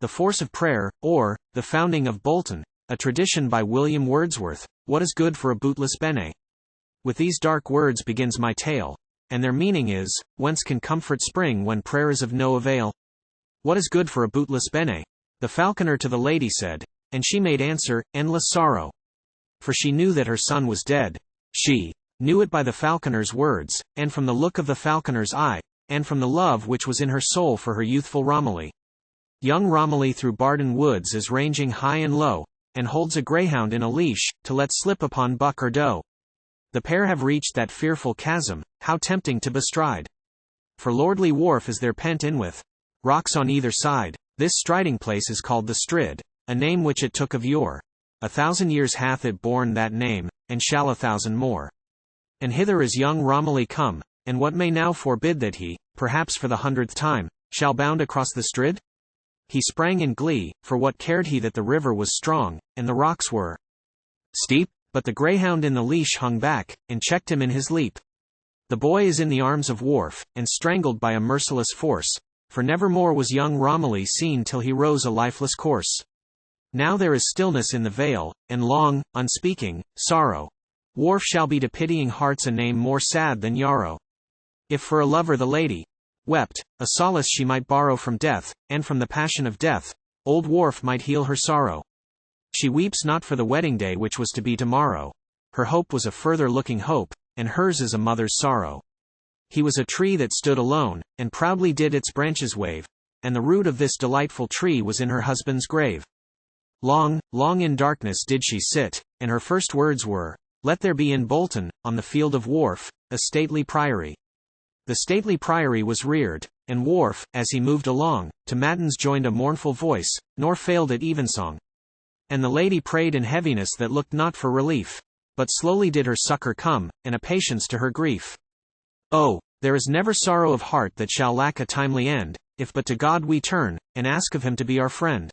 The force of prayer, or, the founding of Bolton, a tradition by William Wordsworth. What is good for a bootless bene? With these dark words begins my tale, and their meaning is, whence can comfort spring when prayer is of no avail? What is good for a bootless bene? The falconer to the lady said, and she made answer, endless sorrow. For she knew that her son was dead. She knew it by the falconer's words, and from the look of the falconer's eye, and from the love which was in her soul for her youthful Romilly. Young Romilly through Barden woods is ranging high and low, and holds a greyhound in a leash, to let slip upon buck or doe. The pair have reached that fearful chasm, how tempting to bestride. For lordly Wharf is their pent in with rocks on either side. This striding place is called the strid, a name which it took of yore. 1,000 years hath it borne that name, and shall 1,000 more. And hither is young Romilly come, and what may now forbid that he, perhaps for the 100th time, shall bound across the strid? He sprang in glee, for what cared he that the river was strong, and the rocks were steep, but the greyhound in the leash hung back, and checked him in his leap. The boy is in the arms of Wharf, and strangled by a merciless force, for nevermore was young Romilly seen till he rose a lifeless corse. Now there is stillness in the vale, and long, unspeaking, sorrow. Wharf shall be to pitying hearts a name more sad than Yarrow. If for a lover the lady wept, a solace she might borrow from death, and from the passion of death, old Wharf might heal her sorrow. She weeps not for the wedding day which was to be tomorrow. Her hope was a further looking hope, and hers is a mother's sorrow. He was a tree that stood alone, and proudly did its branches wave, and the root of this delightful tree was in her husband's grave. Long, long in darkness did she sit, and her first words were, let there be in Bolton, on the field of Wharf, a stately priory. The stately priory was reared, and Wharf, as he moved along, to matins joined a mournful voice, nor failed at evensong. And the lady prayed in heaviness that looked not for relief, but slowly did her succor come, and a patience to her grief. Oh, there is never sorrow of heart that shall lack a timely end, if but to God we turn, and ask of him to be our friend.